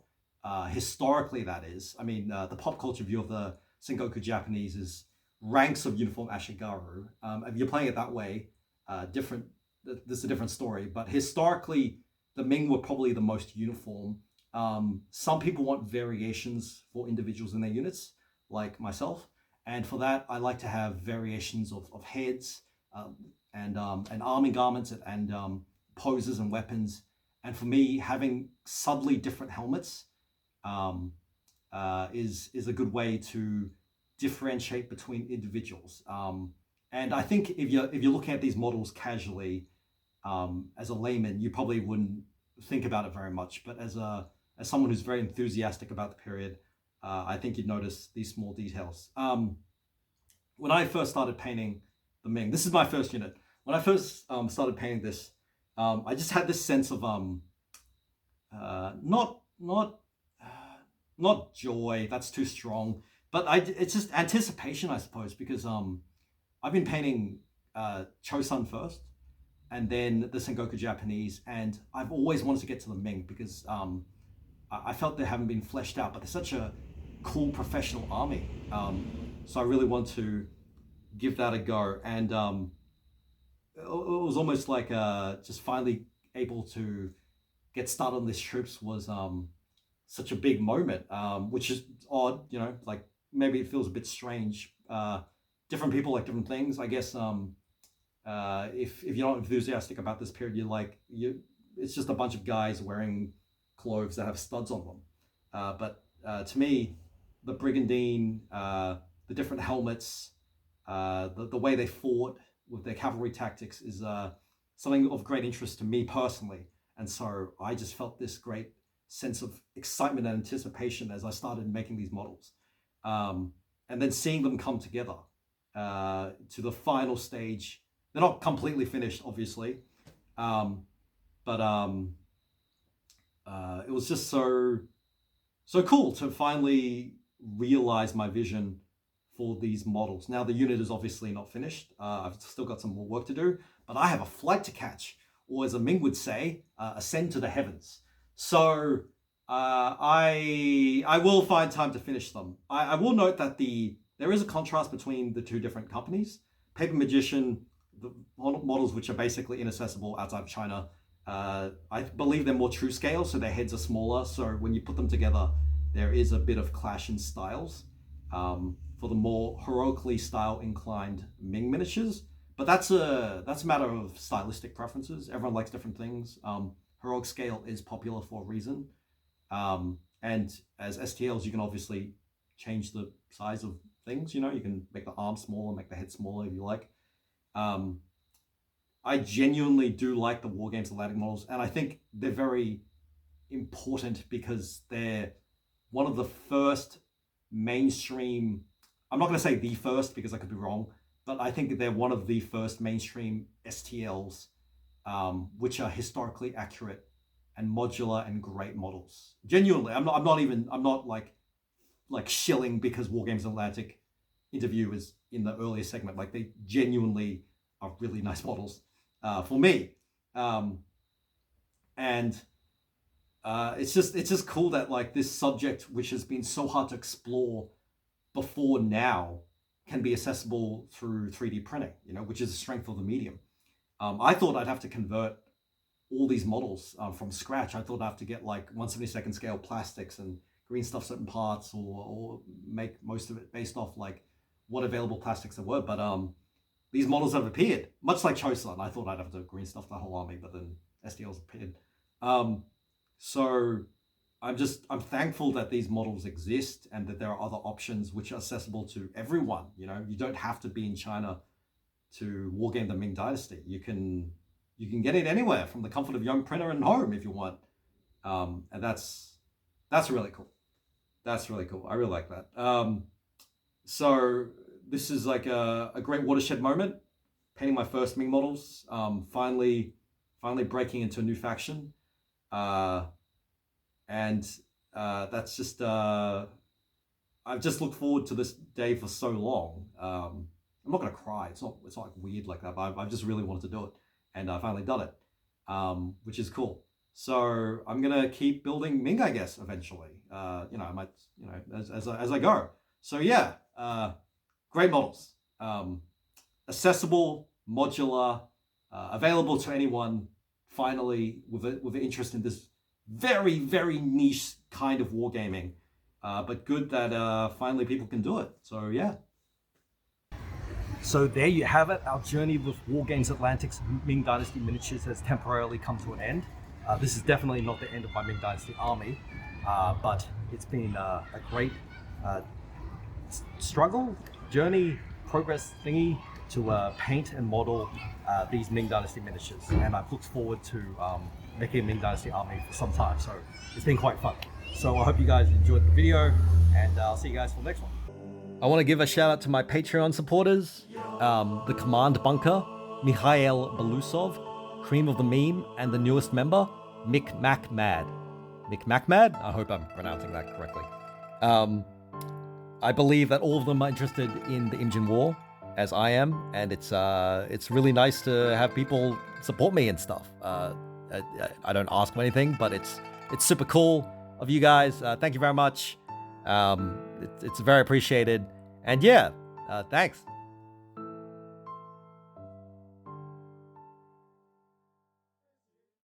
historically that is, I mean, the pop culture view of the Sengoku Japanese is ranks of uniform ashigaru. If you're playing it that way, this is a different story. But historically, the Ming were probably the most uniform. Some people want variations for individuals in their units, like myself. And for that, I like to have variations of heads and arming garments and poses and weapons. And for me, having subtly different helmets is a good way to differentiate between individuals. And I think if you're looking at these models casually, as a layman, you probably wouldn't think about it very much. But as someone who's very enthusiastic about the period, I think you'd notice these small details. When I first started painting the Ming, this is my first unit. When I first started painting this, I just had this sense of not joy. That's too strong. But it's just anticipation, I suppose, because I've been painting Chosun first, and then the Sengoku Japanese, and I've always wanted to get to the Ming because I felt they haven't been fleshed out, but they're such a cool professional army. So I really want to give that a go, and it was almost like just finally able to get started on these troops was such a big moment, which is odd, like maybe it feels a bit strange. Different people like different things. I guess if you're not enthusiastic about this period, it's just a bunch of guys wearing clothes that have studs on them. But to me, the brigandine, the different helmets, the way they fought with their cavalry tactics is something of great interest to me personally. And so I just felt this great sense of excitement and anticipation as I started making these models. And then seeing them come together to the final stage. They're not completely finished, obviously. But it was just so cool to finally realize my vision for these models. Now the unit is obviously not finished. I've still got some more work to do, but I have a flight to catch, or as a Ming would say, ascend to the heavens. So I will find time to finish them. I will note that there is a contrast between the two different companies. Paper Magician, the models which are basically inaccessible outside of China, I believe they're more true scale, so their heads are smaller. So when you put them together, there is a bit of clash in styles for the more heroically style inclined Ming miniatures. But that's a matter of stylistic preferences. Everyone likes different things. Heroic scale is popular for a reason. And as STLs, you can obviously change the size of things. You can make the arm smaller, make the head smaller if you like. I genuinely do like the Wargames Atlantic models, and I think they're very important because they're one of the first mainstream, I'm not going to say the first because I could be wrong, but I think they're one of the first mainstream STLs which are historically accurate and modular and great models. Genuinely, I'm not like shilling because Wargames Atlantic interview is in the earlier segment. Like, they genuinely are really nice models for me. And it's just cool that like this subject, which has been so hard to explore before now, can be accessible through 3D printing, which is the strength of the medium. I thought I'd have to convert all these models from scratch. I thought I'd have to get like 1/72 scale plastics and green stuff certain parts or make most of it based off like what available plastics there were. But these models have appeared, much like Chosun. I thought I'd have to green stuff the whole army, but then SDLs appeared. So I'm thankful that these models exist and that there are other options which are accessible to everyone. You know, you don't have to be in China to wargame the Ming Dynasty. You can get it anywhere from the comfort of your own printer and home if you want. And that's really cool. That's really cool. I really like that. So this is like a great watershed moment. Painting my first Ming models. Finally breaking into a new faction. And that's just I've just looked forward to this day for so long. I'm not gonna cry. It's not like weird like that. But I just really wanted to do it, and I finally done it, which is cool. So I'm gonna keep building Ming, I guess, eventually. You know, I might, you know, as I go. So yeah, great models, accessible, modular, available to anyone. Finally, with an interest in this very, very niche kind of wargaming, but good that finally people can do it. So yeah. So there you have it. Our journey with Wargames Atlantic's Ming Dynasty miniatures has temporarily come to an end. This is definitely not the end of my Ming Dynasty army, but it's been a great struggle, journey, progress thingy to paint and model these Ming Dynasty miniatures. And I've looked forward to making a Ming Dynasty army for some time. So it's been quite fun. So I hope you guys enjoyed the video, and I'll see you guys for the next one. I want to give a shout out to my Patreon supporters, the Command Bunker, Mikhail Belusov, Cream of the Meme, and the newest member, Mick Mac Mad. Mick Mac Mad? I hope I'm pronouncing that correctly. I believe that all of them are interested in the Imjin War, as I am, and it's really nice to have people support me and stuff. I don't ask for anything, but it's super cool of you guys. Thank you very much. It's very appreciated. And yeah, thanks.